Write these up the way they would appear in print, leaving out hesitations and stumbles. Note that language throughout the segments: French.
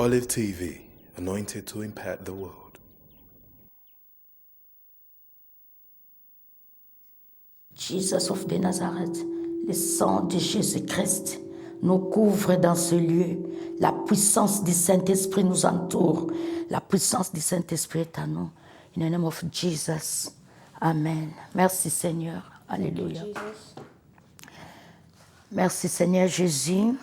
Olive TV, anointed to impact the world. Jesus of the Nazareth, le sang de Jésus-Christ nous couvre dans ce lieu. La puissance du Saint-Esprit nous entoure. La puissance du Saint-Esprit est à nous. In the name of Jesus. Amen. Merci Seigneur. Alléluia. Merci Seigneur Jésus.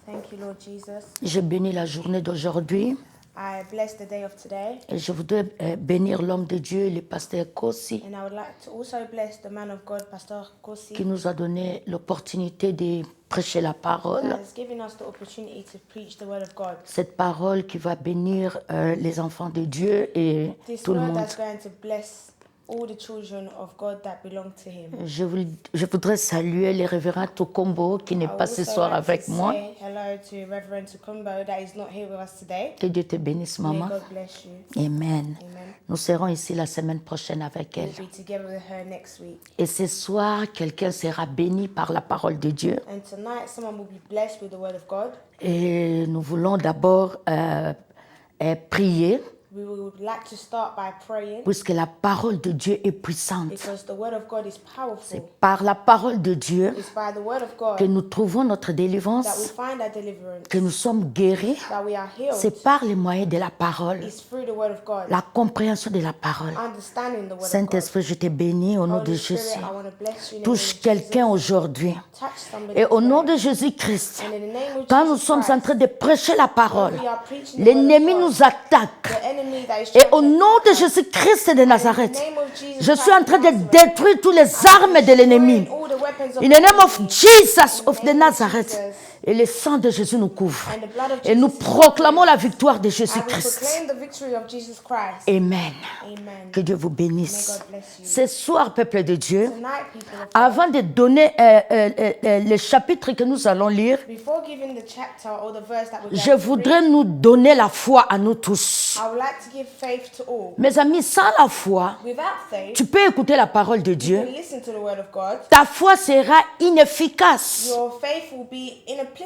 Thank you, Lord Jesus. Je bénis la journée d'aujourd'hui. I bless the day of today, Et je voudrais bénir l'homme de Dieu, le pasteur Kossi, and I would like to also bless the man of God, Pastor Kosi, qui nous a donné l'opportunité de prêcher la parole. that has given us the opportunity to preach the word of God. Cette parole qui va bénir les enfants de Dieu et This tout le word monde. that's going to bless all the children of God that belong to Him. Je voudrais saluer le révérend Tokombo qui n'est I would pas ce also soir like avec to moi. say hello to Reverend Tukumbo that is not here with us today. Que Dieu te bénisse, May maman. God bless you. Amen. Amen. Nous serons ici la semaine prochaine avec elle. We'll be together with her next week. Et ce soir, quelqu'un sera béni par la parole de Dieu. And tonight, someone will be blessed with the word of God. Et nous voulons d'abord prier, We would like to start by praying puisque la parole de Dieu est puissante. because the word of God is powerful. C'est par la parole de Dieu It's by the word of God que nous trouvons notre that we délivrance, find our deliverance, que nous sommes guéris. that we are healed. C'est par les moyens de la parole, It's through the word of God, la compréhension de la parole. understanding the word of God. Saint-Esprit, je te bénis au nom de Holy Jésus. Spirit, I want to bless you in the name Touche of quelqu'un Jesus. aujourd'hui. Touch somebody Et au nom today. de Jésus-Christ, And in the name of quand Jesus nous sommes Christ, en train de prêcher la parole, when we are preaching the l'ennemi word of nous God, attaque. the enemy that is Et trying au to nom de attack us, Jésus-Christ de Nazareth, name of Jesus je suis en Christ train of de Nazareth, détruire toutes les armes de l'ennemi. destroying all the weapons of In the name the of enemy. Jesus of the name of Nazareth. Jesus. Et le sang de Jésus nous couvre. And the blood of Et nous Jesus proclamons la victoire de And we Jésus-Christ. proclaim the victory of Jesus Christ. Amen. Amen. Que Dieu vous bénisse. May God bless you. Ce soir, peuple de Dieu, Tonight, people of God, avant de donner le chapitre que nous allons lire, before giving the chapter or the verse that we're je going to voudrais read, nous donner la foi à nous tous. I would like to give faith to all. Mes amis, sans la foi, Without faith, tu peux écouter la parole de you Dieu. can listen to the word of God. Ta foi sera inefficace Your faith will be inapplicable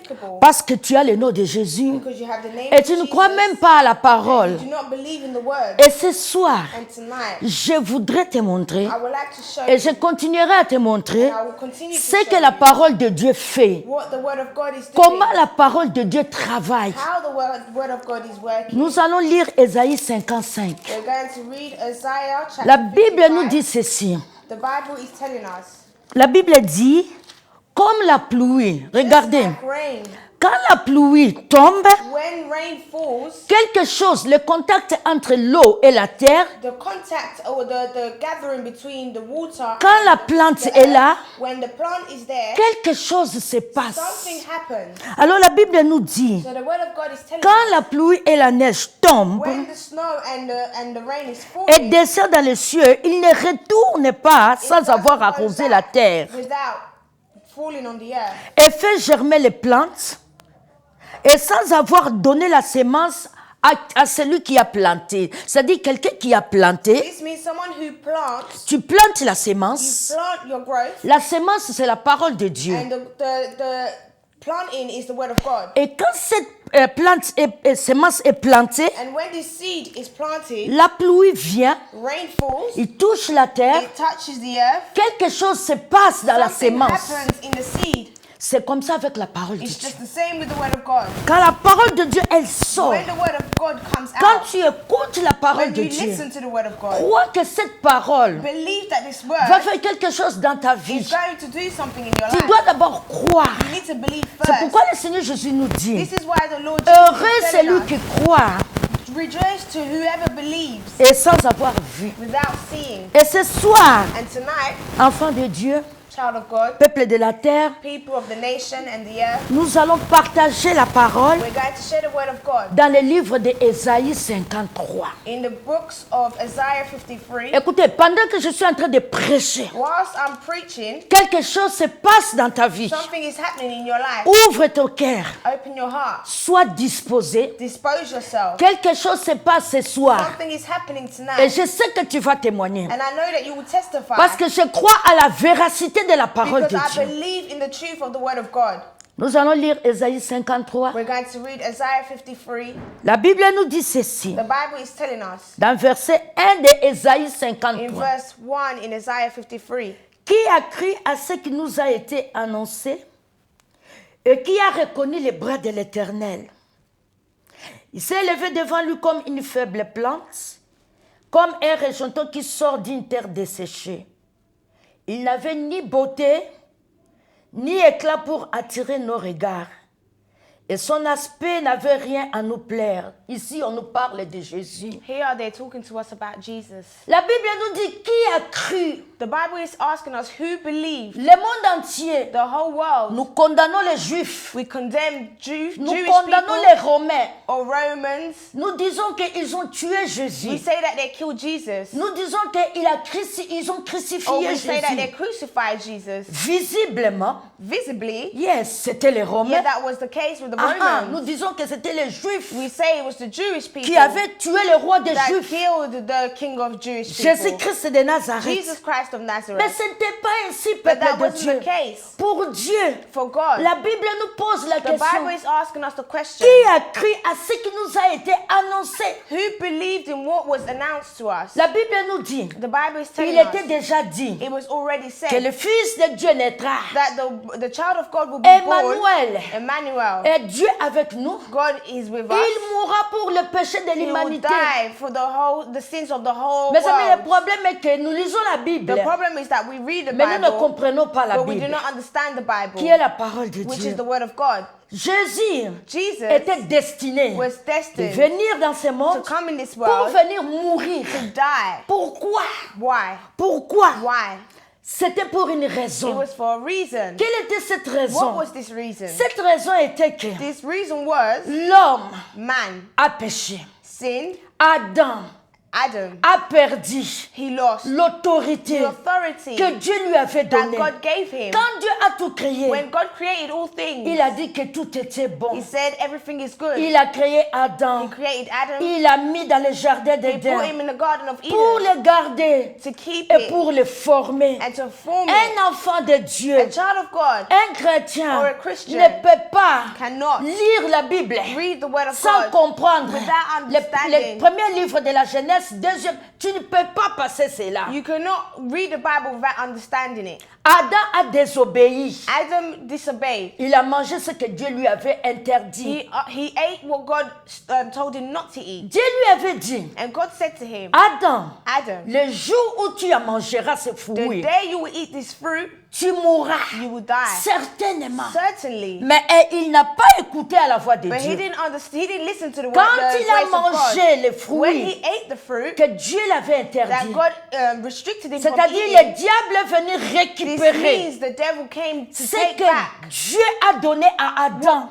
parce que tu as le nom de Jésus because you have the name et of tu ne Jesus. crois même pas à la parole. You do not believe in the word. Et ce soir, And tonight, je voudrais te montrer I would like to show et you, je continuerai à te montrer and I will continue to ce show que la you parole de Dieu fait. what the word of God is doing, Comment la parole de Dieu travaille. how the word of God is working. Nous allons lire Ésaïe 55. We're going to read Isaiah chapter La Bible 55. nous dit ceci. The Bible is telling us, La Bible dit, comme la pluie, regardez, like rain, quand la pluie tombe, when rain falls, quelque chose, le contact entre l'eau et la terre, the contact or the gathering between the water quand la and plante the est earth, là, when the plant is there, quelque chose se passe. something happens. Alors la Bible nous dit, So the word of God is telling quand us, la pluie et la neige tombent when the snow and the rain is et falling, descend dans les cieux, il ne retourne pas it sans doesn't avoir go arrosé back la terre without falling on the earth, et fait germer les plantes et sans avoir donné la sémence à celui qui a planté. C'est-à-dire quelqu'un qui a planté, This means someone who plants, tu plantes la you sémence. plant your growth, La sémence, c'est la parole de Dieu. and the planting is the word of God. Et quand cette sémence est plantée, And when this seed is planted, la pluie vient, rain falls, il touche la terre, it touches the earth, quelque chose se passe dans la something sémence. happens in the seed. C'est comme ça avec la parole de It's Dieu. just the same with the word of God. Quand la parole de Dieu, elle sort, When the word of God comes quand out, tu écoutes la parole when de you Dieu, listen to the word of God, crois que cette parole believe that this va word faire quelque chose dans ta is vie. going to do something in your Tu life. dois d'abord croire. You need to believe C'est first. pourquoi le Seigneur Jésus nous dit, This is why the Lord heureux Jesus is telling celui us, qui croit rejoice to whoever believes et sans avoir vu. without seeing. Et ce soir, And tonight, enfants de Dieu, child of God, peuple de la terre, people of the nation and the earth, nous allons partager la parole we're going to share the word of God dans le livre d'Ésaïe 53. in the books of Isaiah 53. Écoutez, pendant que je suis en train de prêcher, Whilst I'm preaching, quelque chose se passe dans ta vie. something is happening in your life. Ouvre ton cœur, Open your heart. sois disposé. Dispose yourself. Quelque chose se passe ce soir. Something is happening Et tonight. je sais que tu vas témoigner. And I know that you will testify Parce que je crois à la véracité de la parole because de I Dieu. believe in the truth of the word of God. Nous allons lire Ésaïe 53. We're going to read Isaiah 53. La Bible nous dit ceci, The Bible is telling us dans verset 1 de Ésaïe in 53. verse 1 in Isaiah 53. Qui a cru à ce qui nous a été annoncé et qui a reconnu les bras de l'Éternel? Il s'est levé devant lui comme une faible plante, comme un rejeton qui sort d'une terre desséchée. Il n'avait ni beauté, ni éclat pour attirer nos regards. Et son aspect n'avait rien à nous plaire. Ici, on nous parle de Jésus. Here they're talking to us about Jesus. La Bible nous dit qui a cru. The Bible is asking us who believed. Le monde entier. The whole world. Nous condamnons les Juifs. We condemn Jewish Nous people condamnons les Romains. or Romans. Nous disons qu'ils ont tué We Jésus. say that they killed Jesus. Nous disons qu'ils ont Or crucifié we say that they Jésus. crucified Jesus. Visiblement, Visibly, yes, c'était les yeah, Romains. that was the case with the Ah, Romans. nous disons que c'était les Juifs We say it was the Jewish people qui avaient tué le roi des that Juifs, killed the king of Jewish people. Jésus-Christ de Nazareth. Jesus Christ of Mais Nazareth. ce n'était pas ainsi, But that peuple de wasn't Dieu. the case. Pour Dieu, For God, la Bible nous pose la the Bible question. is asking us the question, Qui a cru à ce qui nous a été annoncé? who believed in what was announced to us? La Bible nous dit, The Bible is il telling était us, déjà dit it was already que said le Fils de Dieu naîtra. that the child of God will be born, Emmanuel Emmanuel. est Dieu avec nous. God is with us. Il mourra pour le péché de He will l'humanité. die for the sins of the whole Mais amis, le world. problème est que nous lisons la Bible, The problem is that we read the mais nous ne Bible, comprenons pas la but we do Bible, not understand the qui est Bible, la parole de which Dieu. is the word of God. Jésus Jesus était destiné was de destined venir dans ce to monde come in this pour world venir mourir. to die. Pourquoi? Why? Pourquoi? Why? C'était pour une It raison. was for a reason. Quelle était cette What raison? was this reason? Cette raison était que This reason was l'homme man a péché. sinned, Adam Adam, a perdu he lost l'autorité the authority que Dieu lui avait that donnée. God gave him. Quand Dieu a tout créé, When God created all things, il a dit que tout était bon. he said everything is good. Il a créé He Adam. created Adam, Il l'a mis dans le jardin he put d'Éden him in the Garden of pour Eden le garder to keep et it pour le former. and to form it. Un enfant de Dieu, A child of God un chrétien or a Christian ne peut pas cannot lire la Bible read the word of sans God comprendre without le understanding. premier livre de la Genèse, deuxième. Tu ne peux pas passer cela. You cannot read the Bible without understanding it. Adam a désobéi. Adam disobeyed. Il a mangé ce que Dieu lui avait interdit. He ate what God told him not to eat. Dieu lui avait dit, And God said to him, Adam, Adam, le jour où tu en mangeras ce the fruit, day you will eat this fruit, tu mourras. you will die. Certainement. Certainly. Mais il n'a pas écouté à la voix de But he Dieu. didn't understand. He didn't listen to the Quand word, the il a voice of mangé God. le When fruit he ate the fruit que Dieu l'avait that interdit, God restricted him from c'est-à-dire eating, le diable est venu this récupérer means the devil came to ce take que back Dieu a donné à Adam,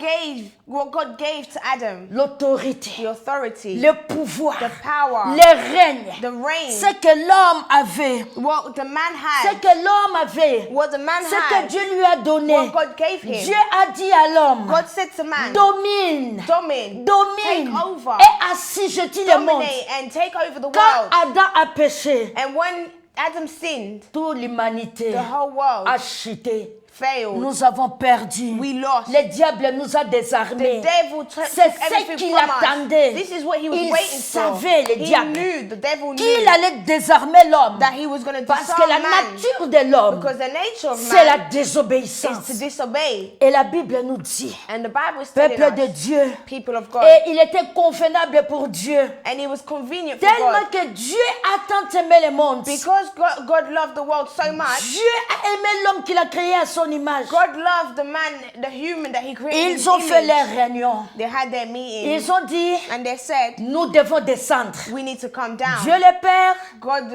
what God gave to Adam, l'autorité, the authority, le pouvoir, the power, le règne, the reign, ce que l'homme avait, what the man ce had, que l'homme avait, what the man ce que had, Dieu lui a donné. what God gave him. Dieu a dit à l'homme, God said to man, domine, domine, domine take over, et assujettis le monde. dominate and take over the Quand world. Adam a péché, And when Adam sinned, toute l'humanité the whole world a chuté. failed. Nous avons perdu. We lost. Le diable nous a The désarmés. devil took C'est ce everything qu'il from us. attendait. This is what he was Il waiting for. savait, le He diable, knew, the devil qu'il knew allait désarmer l'homme. that he was going to Parce que disarm la man. nature de l'homme, Because the nature of c'est la man is désobéissance. to disobey. Et la Bible nous dit, And the Bible is telling peuple de us, Dieu, people of God, et il était convenable pour Dieu, and it was convenient for tellement God. que Dieu a tant aimé le monde. Because God loved the world so much, Dieu a aimé l'homme qu'il a créé à son image. God loved the man, the human that he created in his Ils ont fait image. leur réunion. They had their meeting Ils ont dit, and they said, nous devons descendre. we need to come down. Dieu le Père, God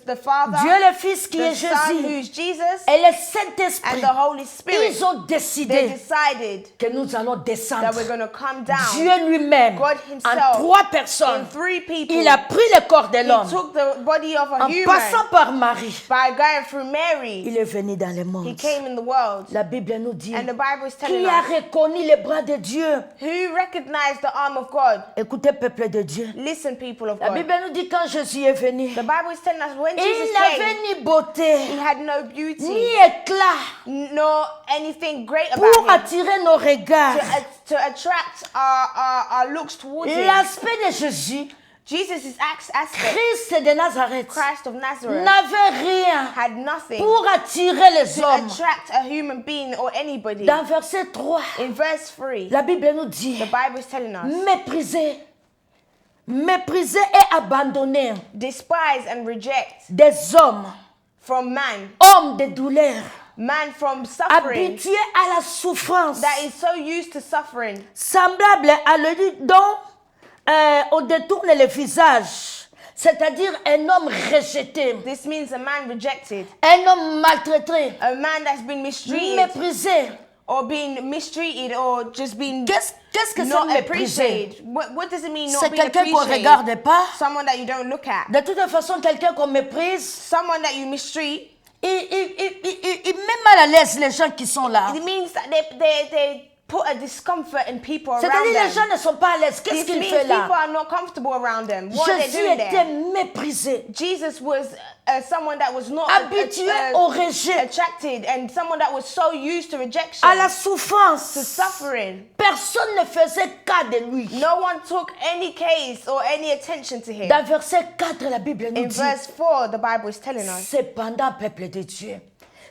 the Father, Dieu le Fils qui the est Son who Jésus is Jesus, et le and Saint-Esprit, the Holy Spirit. ils ont They décidé decided que nous allons that descendre. we're going to come down. Dieu lui-même, God en himself, 3 in personnes, 3 people, il a pris le corps de he l'homme. took the body of a En human passant par Marie, by going through Mary. il est venu dans le He monde. He came in the world. La Bible nous dit, And the Bible is telling qui a us, reconnu les bras de Dieu? who recognized the arm of God? Écoutez, peuple de Dieu. Listen, people of La God. Bible nous dit quand Jésus est venu, The Bible is telling us when il Jesus n'avait came, ni beauté, he had no ni beauty, éclat nor anything great pour about him attirer nos regards. to attract our looks towards him. L'aspect de Jésus, Jesus' aspect, Christ de Nazareth, Christ of Nazareth, n'avait rien had nothing pour attirer les to hommes. attract a human being or anybody. Dans verset 3, In verse 3, la Bible nous dit, the Bible is telling us, mépriser et abandonner despise and reject des hommes, from man, hommes de douleur, man from suffering, habitués à la souffrance, that is so used to suffering, semblable à lui dont on détourne le visage, c'est-à-dire un homme rejeté, this means a man rejected, un homme maltraité, a man that's been mistreated, méprisé. or being mistreated, or just being Qu'est-ce que c'est not mépriser? appreciated. What does it mean not C'est being quelqu'un qu'on ne appreciated? regarde pas. Someone that you don't look at. De toute façon, quelqu'un qu'on méprise, Someone that you mistreat. il met mal à l'aise les gens qui sont là. It means that they put a discomfort in people around C'est-à-dire les them. gens ne sont pas à l'aise. Qu'est-ce This qu'il means fait people là? are not comfortable around them. What are they Jésus doing était there? méprisé, Jesus was someone that was not habitué au rejet, attracted, and someone that was so used to rejection, à la to souffrance. suffering. Personne ne faisait cas de lui. No one took any case or any attention to him. Dans verset 4, la Bible nous In dit, verse 4, the Bible is telling us, cependant, peuple de Dieu,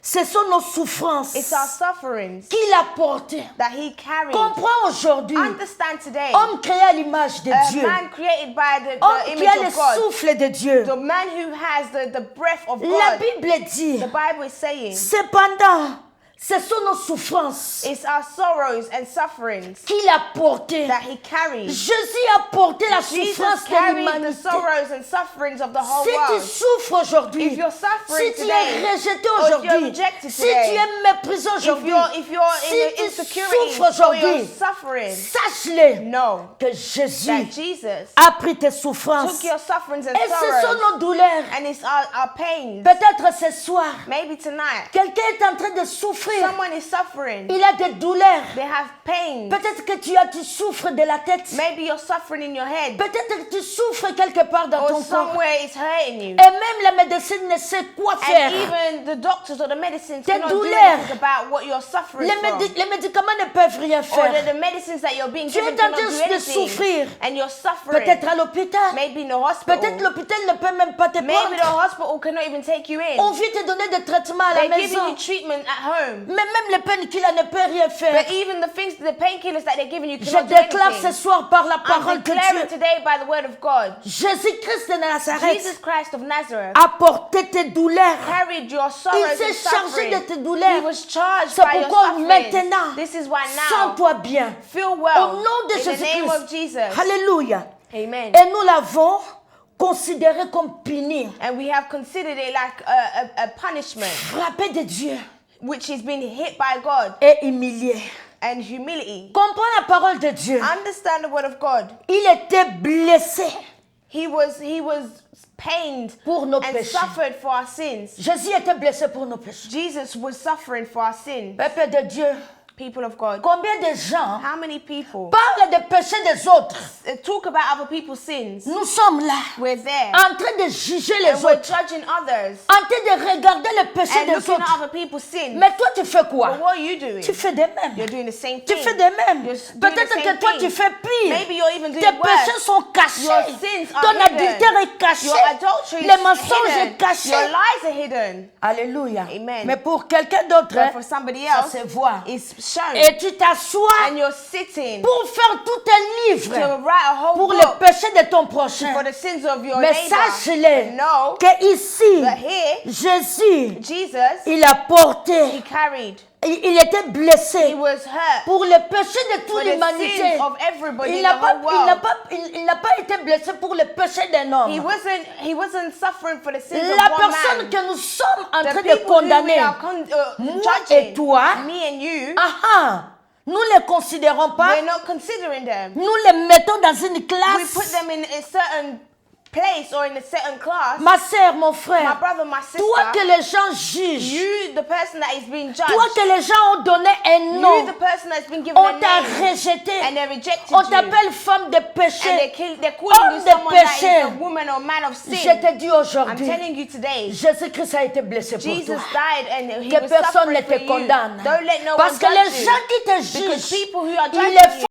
ce sont nos souffrances it's our sufferings qu'il a portées. that he carried. Comprends aujourd'hui, Understand today, homme créé à l'image de a Dieu, man created by the homme qui image a le of God, souffle de Dieu. the man who has the breath of La God. Bible dit, The Bible is saying, cependant, ce sont nos souffrances it's our sorrows and sufferings qu'il a portées. that he carried. Jésus a porté la Jesus souffrance de carried the l'humanité. sorrows and sufferings of the whole Si tu world. souffres aujourd'hui, If you're suffering si tu today, es rejeté or if you're aujourd'hui, rejected si today, tu es méprisé aujourd'hui, if you're si in tu insecurity souffres or you're aujourd'hui, suffering, sache-le know que Jésus that Jesus a pris tes souffrances. took your sufferings and Et ce sont sorrows, nos douleurs. and it's our pains. Peut-être ce soir, Maybe tonight, quelqu'un est en train de souffrir. someone is suffering. Il a des douleurs. They have pain. Peut-être que tu souffres de la tête. Maybe you're suffering in your head, Peut-être que tu souffres quelque part dans or ton corps. somewhere it's hurting you. Et même la médecine ne sait quoi faire. And even the doctors or the medicines Tes cannot do douleurs. anything about what you're suffering Les, from. les médicaments ne peuvent rien Or faire. the medicines that you're being Tu es given en cannot train do de anything. souffrir. And you're suffering. Peut-être à l'hôpital. Maybe in the hospital. Peut-être l'hôpital ne peut même pas te Maybe the prendre. hospital cannot even take you in. On vient te donner des traitements à la They're giving maison. you treatment at home. Mais même les painkillers ne peuvent rien faire. But even the painkillers that they're giving you Je cannot do déclare ce anything. soir par la I'm parole de declaring Dieu. today by the word of God, Jésus-Christ de Jesus Nazareth Christ of Nazareth a porté tes douleurs. carried your Il sorrows s'est and chargé suffering. de tes douleurs. He was charged C'est by your pourquoi suffering. maintenant, This is why now, sens-toi bien. feel Au well nom de in the name of Jésus-Christ. Jesus. Alléluia. Amen. Et nous l'avons considéré comme puni, And we have considered it like a punishment, frappé de Dieu which has been hit by God, et humilié. and humility. Comprends la parole de Dieu. Understand the word of God. Il était blessé He was pained pour nos and péchés. suffered for our sins. Jésus était blessé pour nos péchés. Jesus was suffering for our sins. Peuple de Dieu, People of God. combien de gens How many people parlent des péchés des autres? talk about other people's sins? Nous sommes là, We're there. en train de juger les And we're autres, judging others en train de regarder les péchés and des looking at autres. other people's sins. Mais toi, tu fais quoi? But what are you doing? Tu fais des mêmes. You're doing the same Tu thing. fais des mêmes. You're doing Peut-être the que same toi, thing. tu fais pire. Maybe you're even doing Tes worse. péchés sont cachés. Your sins are Ton hidden. adultère est caché. Your adultery Les is mensonges hidden. sont cachés. Your lies are hidden. Alléluia. Amen. Mais pour quelqu'un d'autre, But for somebody ça else, se voit. it's shown. Et tu t'assois And you're sitting pour faire tout un livre to write a whole pour les book péchés de ton prochain. for the sins of your Mais neighbor. sache-le No, que ici, but here, Jésus, Jesus, il a porté, he carried, il était he blessé was hurt pour les péchés de toute for the l'humanité. sins of everybody Il in n'a the pas, whole world. il n'a pas été blessé pour les péchés d'un homme. He wasn't suffering for the sins La of one personne man. que nous sommes en The train de people who we condamner, are moi judging, et toi, me and you, nous ne les considérons pas. we're not considering them. Nous les mettons dans une We classe put them in a certain place or in a certain class, ma sœur, mon my frère, brother, my sister, toi que les gens jugent, you, the person that is being judged, toi que les gens ont donné un you, nom, the person that's been given on a t'a name, rejeté, and they rejected on you, t'appelle femme de and péché. they're calling Homme you de someone that is péché. a woman or man of Je sin. te dis I'm aujourd'hui, telling you today, Jésus-Christ a été blessé pour Jesus toi. died and he Que was personne ne suffering for te you. condamne. Don't let no Parce one que les judge gens you. qui te Because jugent, people who are ils le judging